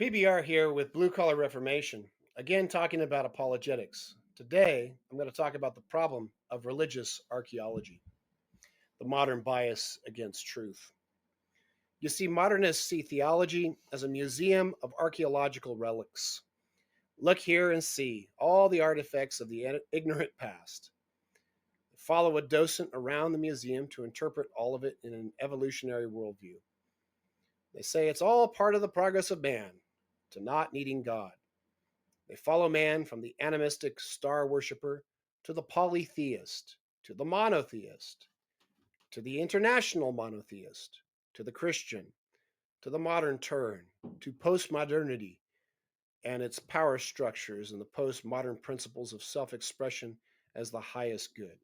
PBR here with Blue Collar Reformation, again talking about apologetics. Today, I'm going to talk about the problem of religious archaeology, the modern bias against truth. You see, modernists see theology as a museum of archaeological relics. Look here and see all the artifacts of the ignorant past. Follow a docent around the museum to interpret all of it in an evolutionary worldview. They say it's all part of the progress of man to not needing God. They follow man from the animistic star worshiper to the polytheist, to the monotheist, to the international monotheist, to the Christian, to the modern turn, to postmodernity and its power structures and the postmodern principles of self expression as the highest good.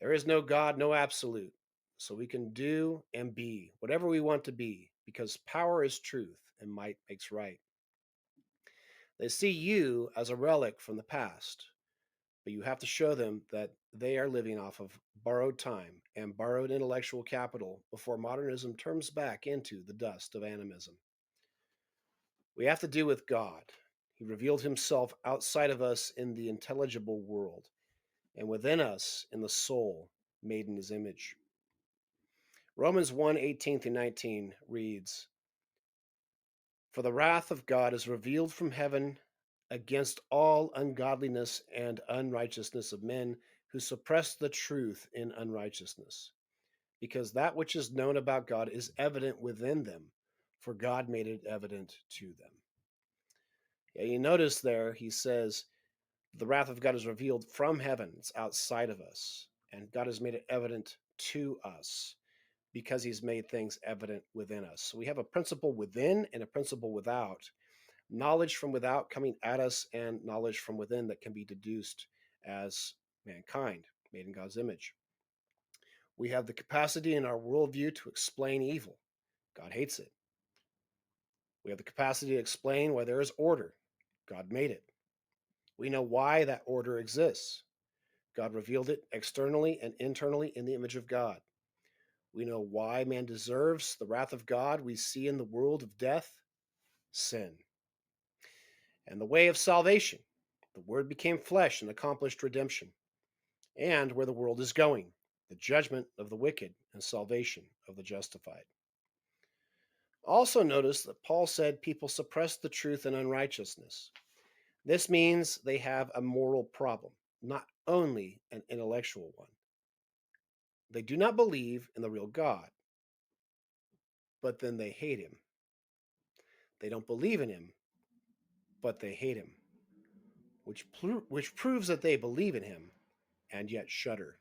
There is no God, no absolute, so we can do and be whatever we want to be because power is truth and might makes right. They see you as a relic from the past, but you have to show them that they are living off of borrowed time and borrowed intellectual capital before modernism turns back into the dust of animism. We have to do with God. He revealed himself outside of us in the intelligible world and within us in the soul made in his image. Romans 1:18-19 reads, "For the wrath of God is revealed from heaven against all ungodliness and unrighteousness of men who suppress the truth in unrighteousness, because that which is known about God is evident within them, for God made it evident to them." Yeah, you notice there he says, the wrath of God is revealed from heaven. It's outside of us. And God has made it evident to us because he's made things evident within us. So we have a principle within and a principle without. Knowledge from without coming at us and knowledge from within that can be deduced as mankind made in God's image. We have the capacity in our worldview to explain evil. God hates it. We have the capacity to explain why there is order. God made it. We know why that order exists. God revealed it externally and internally in the image of God. We know why man deserves the wrath of God we see in the world of death, sin. And the way of salvation, the Word became flesh and accomplished redemption. And where the world is going, the judgment of the wicked and salvation of the justified. Also notice that Paul said people suppress the truth in unrighteousness. This means they have a moral problem, not only an intellectual one. They do not believe in the real God, but then they hate him. They don't believe in him, but they hate him, which proves that they believe in him and yet shudder.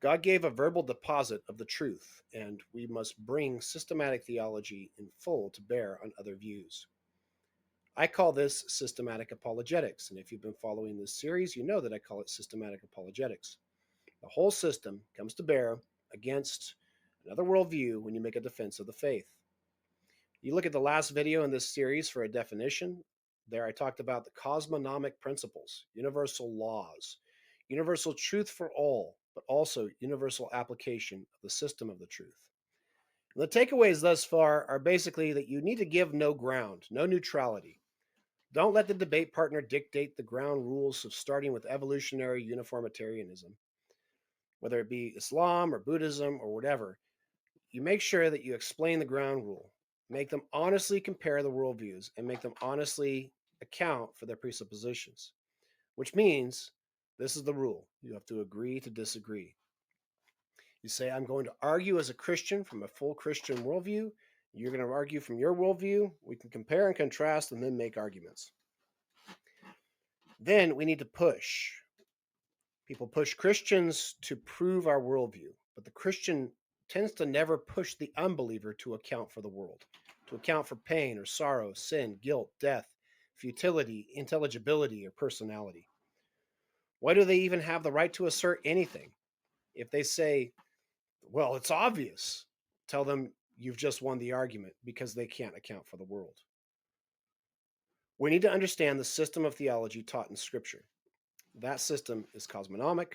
God gave a verbal deposit of the truth, and we must bring systematic theology in full to bear on other views. I call this systematic apologetics, and if you've been following this series, you know that I call it systematic apologetics. The whole system comes to bear against another worldview when you make a defense of the faith. You look at the last video in this series for a definition. There I talked about the cosmonomic principles, universal laws, universal truth for all, but also universal application of the system of the truth. And the takeaways thus far are basically that you need to give no ground, no neutrality. Don't let the debate partner dictate the ground rules of starting with evolutionary uniformitarianism, whether it be Islam or Buddhism or whatever. You make sure that you explain the ground rule, make them honestly compare the worldviews, and make them honestly account for their presuppositions, which means this is the rule. You have to agree to disagree. You say, I'm going to argue as a Christian from a full Christian worldview. You're going to argue from your worldview. We can compare and contrast and then make arguments. Then we need to push. People push Christians to prove our worldview, but the Christian tends to never push the unbeliever to account for the world, to account for pain or sorrow, sin, guilt, death, futility, intelligibility, or personality. Why do they even have the right to assert anything? If they say, well, it's obvious, tell them you've just won the argument because they can't account for the world. We need to understand the system of theology taught in Scripture. That system is cosmonomic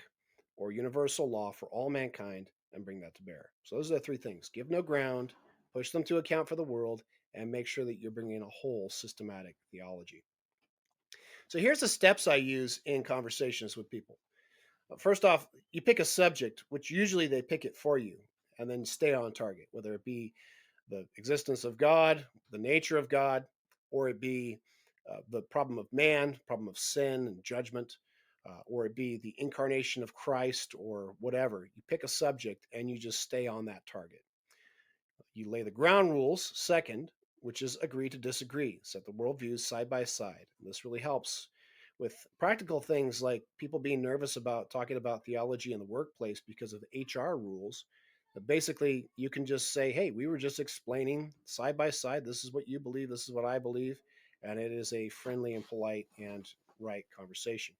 or universal law for all mankind and bring that to bear. So those are the three things. Give no ground, push them to account for the world, and make sure that you're bringing a whole systematic theology. So here's the steps I use in conversations with people. First off, you pick a subject, which usually they pick it for you, and then stay on target, whether it be the existence of God, the nature of God, or it be the problem of man, problem of sin and judgment, or it be the incarnation of Christ or whatever. You pick a subject and you just stay on that target. You lay the ground rules second, which is agree to disagree, set the worldviews side by side. This really helps with practical things like people being nervous about talking about theology in the workplace because of HR rules. But basically, you can just say, hey, we were just explaining side by side. This is what you believe. This is what I believe. And it is a friendly and polite and right conversation.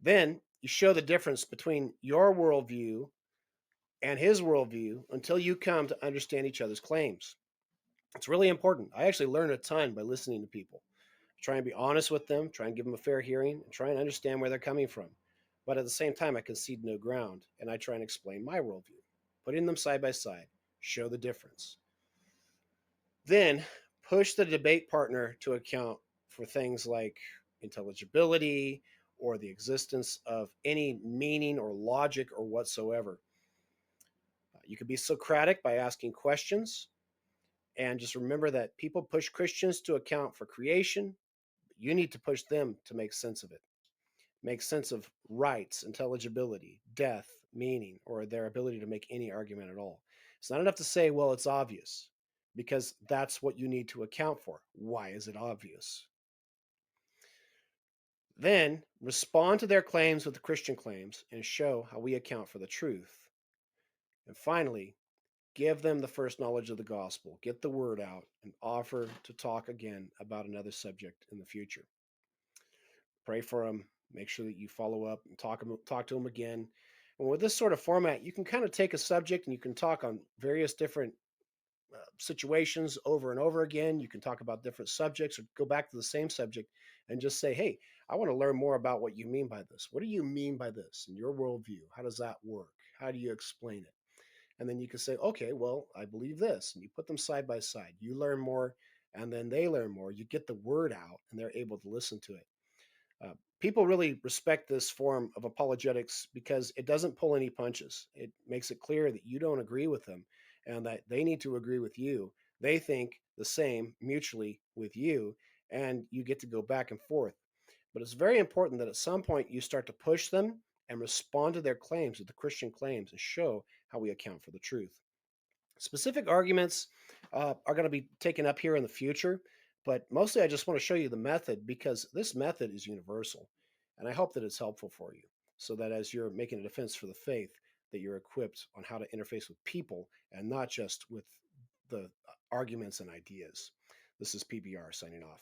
Then you show the difference between your worldview and his worldview until you come to understand each other's claims. It's really important. I actually learn a ton by listening to people. Try and be honest with them, try and give them a fair hearing, and try and understand where they're coming from. But at the same time, I concede no ground and I try and explain my worldview, putting them side by side, show the difference. Then push the debate partner to account for things like intelligibility or the existence of any meaning or logic or whatsoever. You can be Socratic by asking questions. And just remember that people push Christians to account for creation. You need to push them to make sense of it, make sense of rights, intelligibility, death, meaning, or their ability to make any argument at all. It's not enough to say, well, it's obvious, because that's what you need to account for. Why is it obvious? Then respond to their claims with the Christian claims and show how we account for the truth. And finally, give them the first knowledge of the gospel, get the word out, and offer to talk again about another subject in the future. Pray for them, make sure that you follow up and talk to them again. And with this sort of format, you can kind of take a subject and you can talk on various different situations over and over again. You can talk about different subjects or go back to the same subject and just say, hey, I want to learn more about what you mean by this. What do you mean by this in your worldview? How does that work? How do you explain it? And then you can say, okay, well, I believe this. And you put them side by side. You learn more, and then they learn more. You get the word out, and they're able to listen to it. People really respect this form of apologetics because it doesn't pull any punches. It makes it clear that you don't agree with them and that they need to agree with you. They think the same mutually with you, and you get to go back and forth. But it's very important that at some point you start to push them and respond to their claims, to the Christian claims, and show how we account for the truth. Specific arguments are going to be taken up here in the future, but mostly I just want to show you the method because this method is universal, and I hope that it's helpful for you so that as you're making a defense for the faith, that you're equipped on how to interface with people and not just with the arguments and ideas. This is PBR signing off.